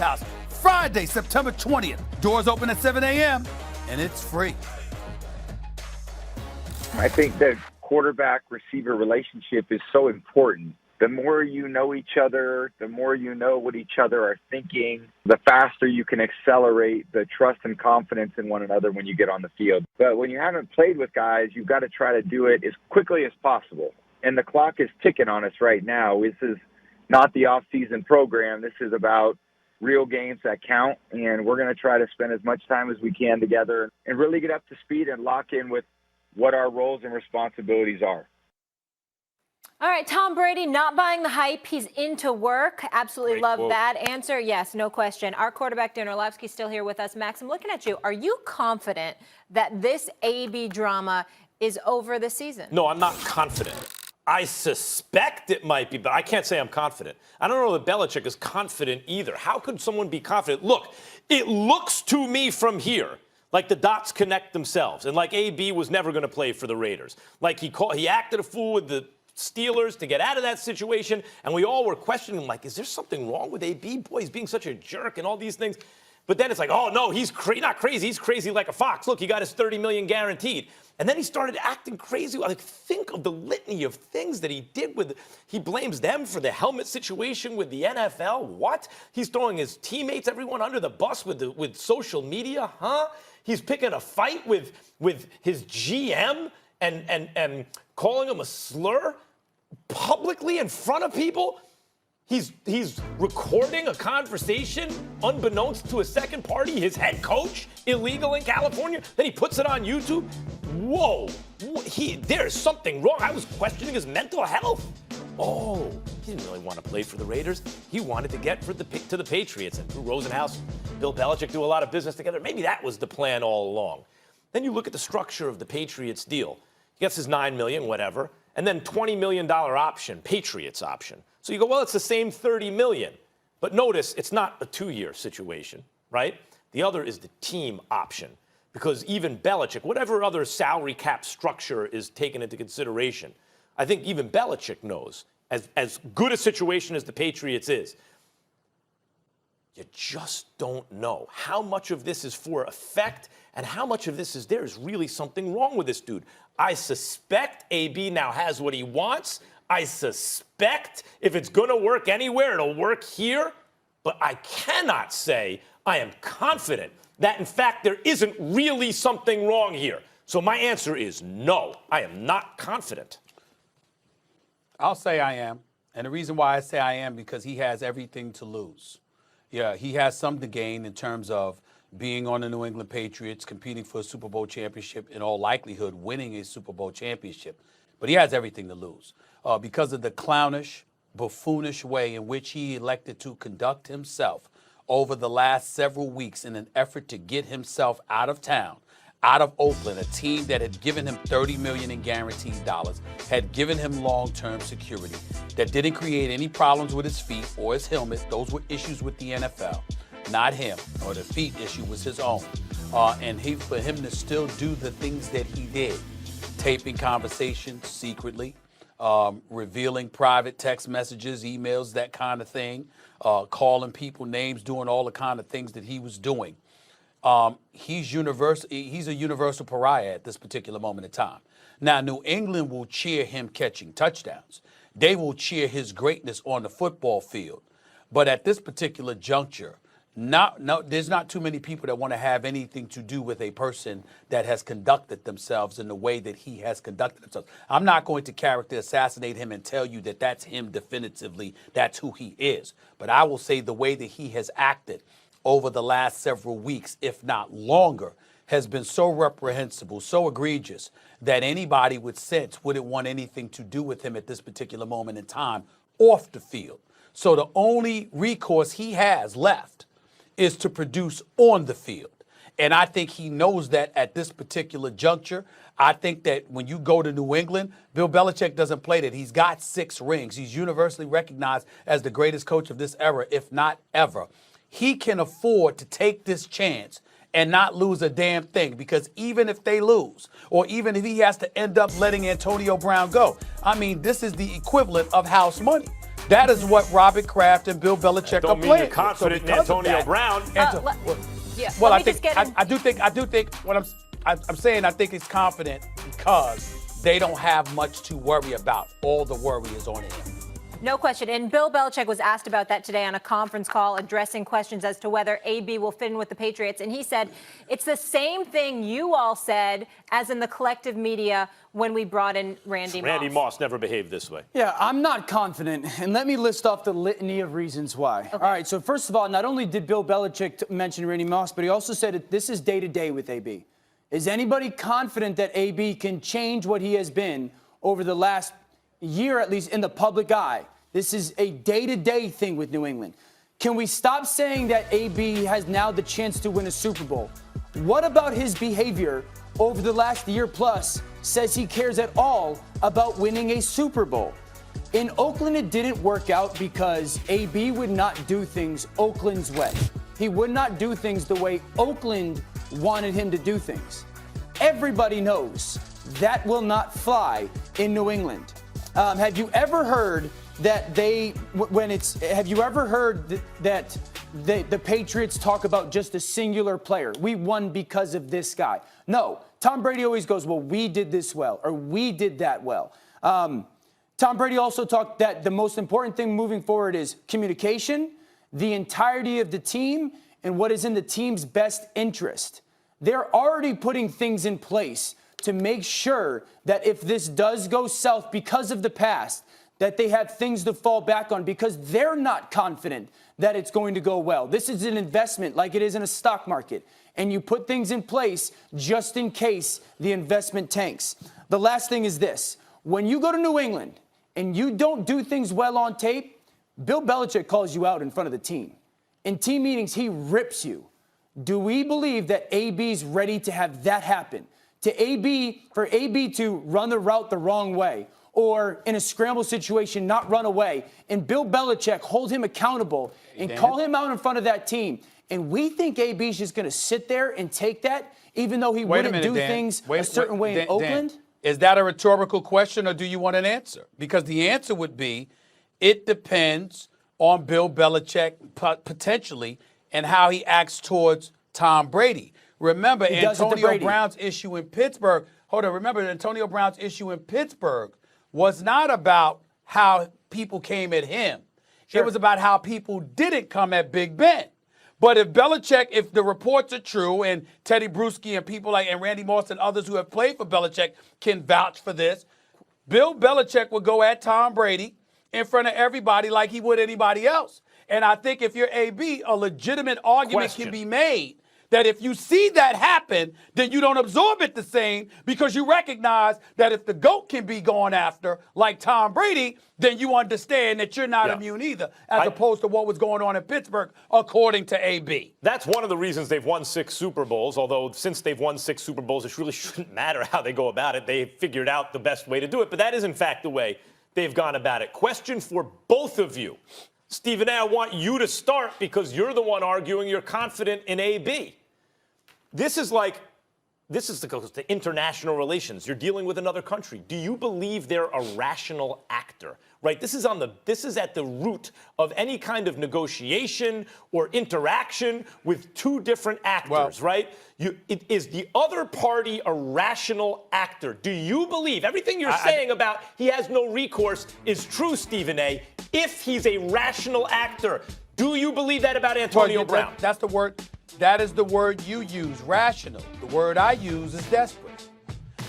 House, Friday, September 20th. Doors open at 7 a.m., and it's free. I think the quarterback-receiver relationship is so important. The more you know each other, the more you know what each other are thinking, the faster you can accelerate the trust and confidence in one another when you get on the field. But when you haven't played with guys, you've got to try to do it as quickly as possible. And the clock is ticking on us right now. This is not the off-season program. This is about real games that count, and we're going to try to spend as much time as we can together and really get up to speed and lock in with what our roles and responsibilities are. All right, Tom Brady not buying the hype. He's into work. Absolutely love that answer. Yes, no question. Our quarterback, Dan Orlovsky, still here with us. Max, I'm looking at you. Are you confident that this AB drama is over this season? No, I'm not confident. I suspect it might be, but I can't say I'm confident. I don't know that Belichick is confident either. How could someone be confident? Look, it looks to me from here like the dots connect themselves, and like AB was never going to play for the Raiders. Like he acted a fool with the Steelers to get out of that situation, and we all were questioning, like, is there something wrong with AB? Boy, he's being such a jerk and all these things. But then it's like, oh, no, he's not crazy. He's crazy like a fox. Look, he got his $30 million guaranteed. And then he started acting crazy. Like, think of the litany of things that he did with – he blames them for the helmet situation with the NFL. What? He's throwing his teammates, everyone under the bus with social media, huh? He's picking a fight with his GM and calling him a slur publicly in front of people. He's recording a conversation unbeknownst to a second party, his head coach, illegal in California. Then he puts it on YouTube. Whoa, there's something wrong. I was questioning his mental health. Oh, he didn't really want to play for the Raiders. He wanted to get to the Patriots. And Drew Rosenhaus, Bill Belichick do a lot of business together. Maybe that was the plan all along. Then you look at the structure of the Patriots deal. He gets his $9 million, whatever, and then $20 million option, Patriots option. So you go, well, it's the same $30 million. But notice, it's not a 2-year situation, right? The other is the team option. Because even Belichick, whatever other salary cap structure is taken into consideration, I think even Belichick knows, as good a situation as the Patriots is, you just don't know how much of this is for effect and how much of this is there's really something wrong with this dude. I suspect AB now has what he wants. I suspect if it's going to work anywhere, it'll work here. But I cannot say I am confident that, in fact, there isn't really something wrong here. So my answer is no. I am not confident. I'll say I am. And the reason why I say I am because he has everything to lose. Yeah, he has something to gain in terms of being on the New England Patriots, competing for a Super Bowl championship, in all likelihood winning a Super Bowl championship. But he has everything to lose because of the clownish, buffoonish way in which he elected to conduct himself over the last several weeks in an effort to get himself out of town, out of Oakland, a team that had given him $30 million in guaranteed dollars, had given him long-term security, that didn't create any problems with his feet or his helmet. Those were issues with the NFL, not him, or the feet issue was his own. And for him to still do the things that he did, taping conversations secretly, revealing private text messages, emails, that kind of thing, calling people names, doing all the kind of things that he was doing. He's a universal pariah at this particular moment in time. Now, New England will cheer him catching touchdowns. They will cheer his greatness on the football field. But at this particular juncture, there's not too many people that want to have anything to do with a person that has conducted themselves in the way that he has conducted themselves. I'm not going to character assassinate him and tell you that that's him definitively, that's who he is. But I will say the way that he has acted over the last several weeks, if not longer, has been so reprehensible, so egregious, that anybody with sense wouldn't want anything to do with him at this particular moment in time off the field. So the only recourse he has left is to produce on the field. And I think he knows that at this particular juncture. I think that when you go to New England, Bill Belichick doesn't play that. He's got 6 rings. He's universally recognized as the greatest coach of this era, if not ever. He can afford to take this chance and not lose a damn thing, because even if they lose, or even if he has to end up letting Antonio Brown go, I mean, this is the equivalent of house money. That is what Robert Kraft and Bill Belichick Don't are mean playing. you're confident in because of Antonio that- Brown. Yeah. Well, let I me just think get in. I do think what I'm saying. I think he's confident because they don't have much to worry about. All the worry is on him. No question. And Bill Belichick was asked about that today on a conference call, addressing questions as to whether AB will fit in with the Patriots. And he said, it's the same thing you all said as in the collective media when we brought in Randy Moss. Randy Moss never behaved this way. Yeah, I'm not confident, and let me list off the litany of reasons why. Okay. All right, so first of all, not only did Bill Belichick mention Randy Moss, but he also said that this is day-to-day with AB. Is anybody confident that AB can change what he has been over the last year, at least in the public eye? This is a day-to-day thing with New England. Can we stop saying that AB has now the chance to win a Super Bowl? What about his behavior over the last year plus says he cares at all about winning a Super Bowl? In Oakland, it didn't work out because AB would not do things Oakland's way. He would not do things the way Oakland wanted him to do things. Everybody knows that will not fly in New England. Have you ever heard that have you ever heard that the Patriots talk about just a singular player? We won because of this guy. No, Tom Brady always goes, well, we did this well, or we did that well. Tom Brady also talked that the most important thing moving forward is communication, the entirety of the team, and what is in the team's best interest. They're already putting things in place to make sure that if this does go south because of the past, that they have things to fall back on because they're not confident that it's going to go well. This is an investment like it is in a stock market, and you put things in place just in case the investment tanks. The last thing is this. When you go to New England and you don't do things well on tape, Bill Belichick calls you out in front of the team. In team meetings, he rips you. Do we believe that AB's ready to have that happen? For AB to run the route the wrong way, or in a scramble situation, not run away, and Bill Belichick hold him accountable and call him out in front of that team. And we think AB's just going to sit there and take that, even though he wouldn't do things a certain way in Oakland? Dan, is that a rhetorical question, or do you want an answer? Because the answer would be, it depends on Bill Belichick potentially and how he acts towards Tom Brady. Remember, Antonio Brown's issue in Pittsburgh. Remember, Antonio Brown's issue in Pittsburgh was not about how people came at him. Sure. It was about how people didn't come at Big Ben. But if Belichick, if the reports are true, and Teddy Bruschi and people like and Randy Moss and others who have played for Belichick can vouch for this, Bill Belichick would go at Tom Brady in front of everybody like he would anybody else. And I think if you're AB, a legitimate argument can be made that if you see that happen, then you don't absorb it the same because you recognize that if the GOAT can be gone after, like Tom Brady, then you understand that you're not immune either, as opposed to what was going on in Pittsburgh, according to AB. That's one of the reasons they've won 6 Super Bowls, although since they've won 6 Super Bowls, it really shouldn't matter how they go about it. They've figured out the best way to do it, but that is, in fact, the way they've gone about it. Question for both of you. Stephen A., I want you to start because you're the one arguing you're confident in AB. This is the international relations. You're dealing with another country. Do you believe they're a rational actor? Right? This is at the root of any kind of negotiation or interaction with two different actors, right? Is the other party a rational actor? Do you believe everything you're saying about he has no recourse is true, Stephen A., if he's a rational actor? Do you believe that about Antonio Brown? That's the word. That is the word you use, rational. The word I use is desperate.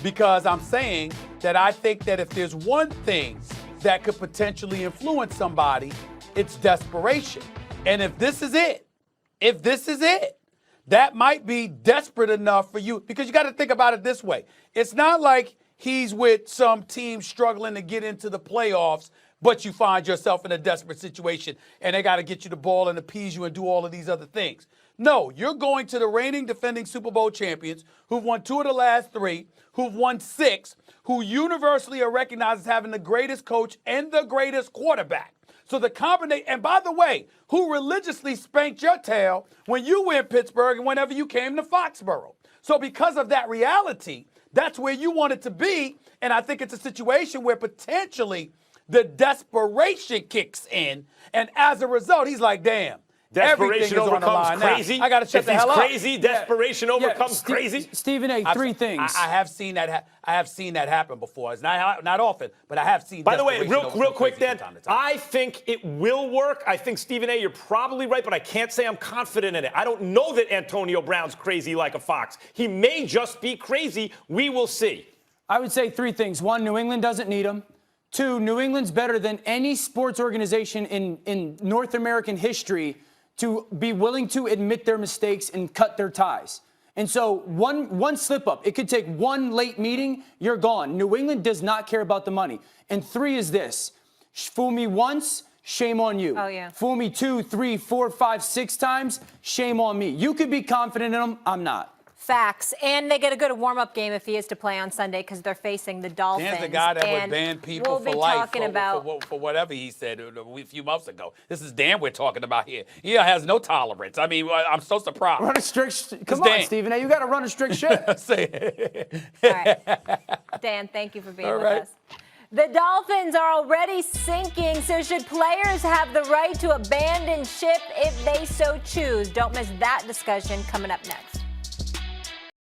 Because I'm saying that I think that if there's one thing that could potentially influence somebody, it's desperation. And if this is it, that might be desperate enough for you. Because you got to think about it this way. It's not like he's with some team struggling to get into the playoffs, but you find yourself in a desperate situation and they got to get you the ball and appease you and do all of these other things. No, you're going to the reigning defending Super Bowl champions who've won 2 of the last 3, who've won 6, who universally are recognized as having the greatest coach and the greatest quarterback. So the combination, and by the way, who religiously spanked your tail when you were in Pittsburgh and whenever you came to Foxborough. So because of that reality, that's where you want it to be. And I think it's a situation where potentially the desperation kicks in, and as a result, he's like, damn. Desperation overcomes crazy. I got to shut the hell up. If he's crazy, desperation overcomes crazy. Stephen A., three things. I have seen that. I have seen that happen before. It's not often, but I have seen. By the way, real quick, Dan, I think it will work. I think, Stephen A., you're probably right, but I can't say I'm confident in it. I don't know that Antonio Brown's crazy like a fox. He may just be crazy. We will see. I would say three things. One, New England doesn't need him. Two, New England's better than any sports organization in North American history to be willing to admit their mistakes and cut their ties. And so one slip up, it could take one late meeting, you're gone. New England does not care about the money. And three is this: fool me once, shame on you. Oh, yeah. Fool me 2, 3, 4, 5, 6 times, shame on me. You could be confident in them, I'm not. Facts. And they get a good warm-up game if he is to play on Sunday because they're facing the Dolphins. Dan's the guy that would ban people for life for whatever he said a few months ago. This is Dan we're talking about here. He has no tolerance. I mean, I'm so surprised. Run a strict. Come on, Stephen A. You got to run a strict ship. All right. Dan, thank you for being with us. The Dolphins are already sinking, so should players have the right to abandon ship if they so choose? Don't miss that discussion coming up next.